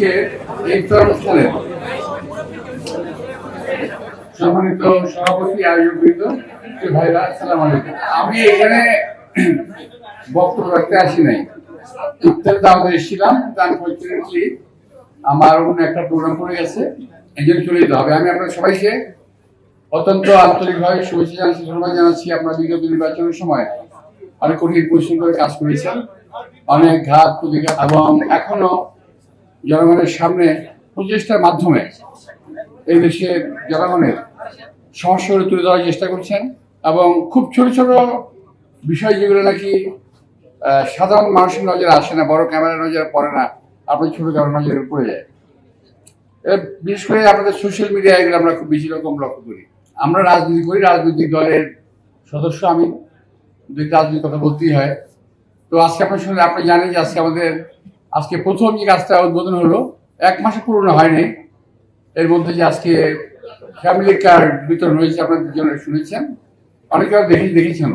আজকে ইফতার অনুষ্ঠানে সম্মানিত সভাপতি আয়োজকবৃন্দ, ভাইরা আসসালামু আলাইকুম। আমি এখানে বক্তব্য রাখতে আসি নাই, ইফতার দাওয়াতে এসেছিলাম। আনফরচুনেটলি আমার অন্য একটা প্রোগ্রাম পড়ে গেছে, এই জন্য চলে যেতে হবে। আমি আপনার সবাইকে অত্যন্ত আন্তরিকভাবে শুভেচ্ছা জানাচ্ছি, ধন্যবাদ জানাচ্ছি। আপনার বিগত নির্বাচনের সময় অনেক কঠিন পরিশ্রম করে কাজ করেছেন, অনেক ঘাত প্রতিঘাত, এবং এখনো জনগণের সামনে প্রচেষ্টার মাধ্যমে এই দেশের জনগণের সমস্যাগুলো তুলে ধরার চেষ্টা করছেন। এবং খুব ছোট ছোট বিষয় যেগুলো নাকি সাধারণ মানুষের নজরে আসে না, বড় ক্যামেরার নজরে পড়ে না, আপনার ছোট ক্যামেরার নজরে পড়ে যায়। বিশেষ করে আপনাদের সোশ্যাল মিডিয়া এগুলো আমরা খুব বেশি রকম লক্ষ্য করি। আমরা রাজনীতি করি, রাজনৈতিক দলের সদস্য আমি, দুইটা রাজনীতির কথা বলতেই হয়। তো আজকে আপনার সঙ্গে আপনি জানেন যে আজকে প্রথম যে কাজটা উদ্বোধন হলো, 1 মাসে পুরনো হয়নি। এর মধ্যে যে আজকে ফ্যামিলি কার্ড বিতরণ হয়েছে, আপনাদের জন্য শুনেছেন, অনেকে দেখেছেন।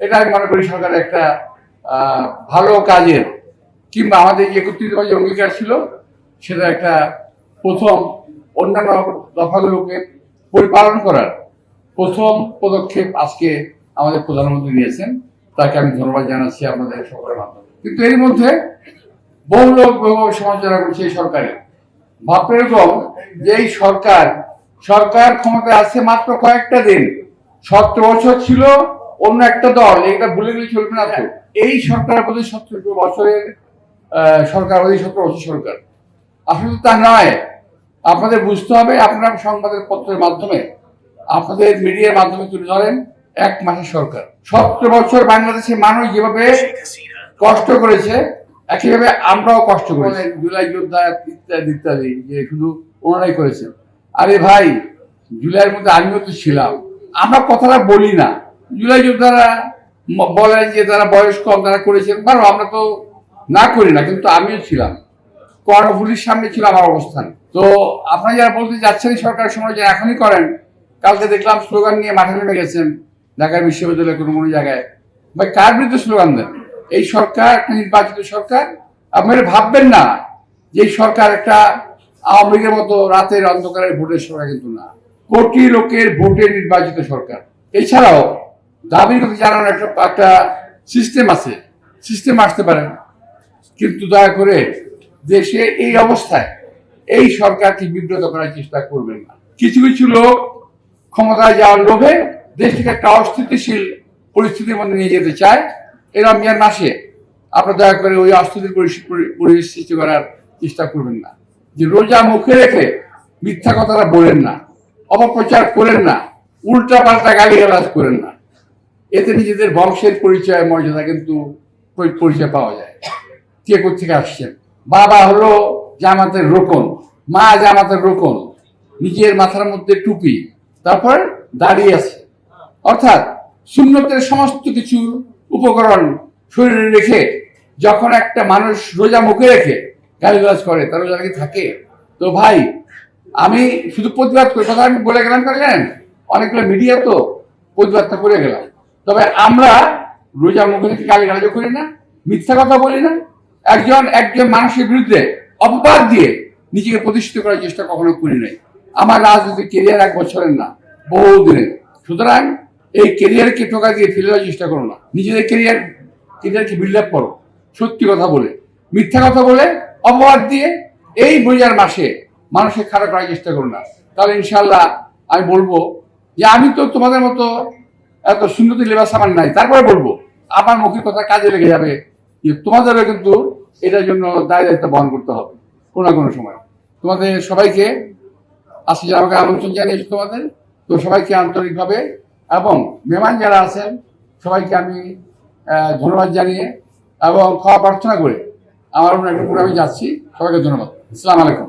এটা আমি মনে করি সরকারের একটা ভালো কাজের, কিংবা আমাদের যে 31 অঙ্গীকার ছিল সেটা একটা প্রথম অন্যান্য দফাগুলোকে পরিপালন করার প্রথম পদক্ষেপ আজকে আমাদের প্রধানমন্ত্রী নিয়েছেন। তাকে আমি ধন্যবাদ জানাচ্ছি আপনাদের সকলের মাধ্যমে। কিন্তু এর মধ্যে বহু লোক সমালোচনা করছে এই সরকারের। ভাবতে এরকম যে এই সরকার ক্ষমতায় আছে মাত্র কয়েকটা দিন, 17 বছর ছিল অন্য একটা দল, এটা ভুলে গেলে চলবে না। তো এই সরকারের প্রতি 17 বছরের সরকার, 17 বছর সরকার আসলে তা নয়। আপনাদের বুঝতে হবে, আপনারা সংবাদের পত্রের মাধ্যমে, আপনাদের মিডিয়ার মাধ্যমে তুলে ধরেন 1 মাসের সরকার। 17 বছর বাংলাদেশের মানুষ যেভাবে কষ্ট করেছে, একইভাবে আমরাও কষ্ট করেছি। জুলাই যোদ্ধা ইত্যাদি ইত্যাদি, যে শুধু ওনারাই করেছেন। আরে ভাই, জুলাইয়ের মধ্যে আমিও তো ছিলাম। আমরা কথাটা বলি না, জুলাই যোদ্ধারা বলেন যে তারা বয়স কম, তারা করেছেন, বারো আমরা তো না করি না, কিন্তু আমিও ছিলাম, কর্ণফুলির সামনে ছিল আমার অবস্থান। তো আপনারা যারা বলতে যাচ্ছেন সরকারের সময় যে এখনই করেন, কালকে দেখলাম স্লোগান নিয়ে মাঠে নেমে গেছেন ঢাকা বিশ্ববিদ্যালয়ে কোনো জায়গায়। ভাই, কার বিরুদ্ধে স্লোগান দেন? এই সরকার একটা নির্বাচিত সরকার। আপনারা ভাববেন না যে এই সরকার একটা আওয়ামী লীগের মতো রাতের অন্ধকারের ভোটের সরকার, কিন্তু না, কোটি লোকের ভোটে নির্বাচিত সরকার। এছাড়াও দাবির কথা জানানোর একটা সিস্টেম আছে, সিস্টেম আসতে পারেন, কিন্তু দয়া করে দেশে এই অবস্থায় এই সরকারকে বিব্রত করার চেষ্টা করবেন না। কিছু কিছু লোক ক্ষমতায় যাওয়ার লোভে দেশটিকে একটা অস্থিতিশীল পরিস্থিতির মধ্যে নিয়ে যেতে চায়। এই রমজান মাসে আপনারা দয়া করে ওই অস্থিতির পরিবেশ সৃষ্টি করার চেষ্টা করবেন না। যে রোজা মুখে রেখে মিথ্যা কথাটা বলেন না, অপপ্রচার করেন না, উল্টা পাল্টা গালিগালাজ করেন না। এতে নিজেদের বংশের পরিচয়, মর্যাদা কিন্তু পরিচয় পাওয়া যায়। কে কোথেকে আসছেন? বাবা হলো জামাতের রোকন, মা জামাতের রোকন, নিজের মাথার মধ্যে টুপি, তারপর দাঁড়িয়ে আছে। অর্থাৎ সুন্নতের সমস্ত কিছু উপকরণ শরীরে রেখে যখন একটা মানুষ রোজা মুখে রেখে গালিগালাজ করে, তার রোজা কি থাকে? তো ভাই, আমি শুধু প্রতিবাদ করি, কথা আমি বলে গেলাম, করে জানেন, অনেকগুলো মিডিয়া তো প্রতিবাদটা করে গেলাম। তবে আমরা রোজা মুখে রেখে গালিগালাজ করি না, মিথ্যা কথা বলি না, একজন মানুষের বিরুদ্ধে অপবাদ দিয়ে নিজেকে প্রতিষ্ঠিত করার চেষ্টা কখনো করি নাই। আমার রাজনৈতিক কেরিয়ার 1 বছরের না, বহু দিনের। সুতরাং এই কেরিয়ারকে টোকা দিয়ে ফেলে দেওয়ার চেষ্টা করো না। নিজেদের কেরিয়ারকে বিল্ড আপ করো, সত্যি কথা বলে, মিথ্যা কথা বলে, অপবাদ দিয়ে এই বোঝার মাসে মানুষকে খারাপ করার চেষ্টা করো না। তাহলে ইনশাল্লাহ আমি বলবো যে আমি তো তোমাদের মতো এত সুন্নতি লেবাস আমার নাই, তারপরে বলবো আমার মুখের কথা কাজে লেগে যাবে। তোমাদেরও কিন্তু এটার জন্য দায়িত্ব বহন করতে হবে কোনো না কোনো সময়। তোমাদের সবাইকে আজকে আমাকে আমন্ত্রণ জানিয়েছি তোমাদের, তো সবাইকে আন্তরিকভাবে এবং মেহমান যারা আছেন সবাইকে আমি ধন্যবাদ জানিয়ে এবং ক্ষমা প্রার্থনা করে আমার অন্য একটা প্রোগ্রামে যাচ্ছি। সবাইকে ধন্যবাদ। আসসালামু আলাইকুম।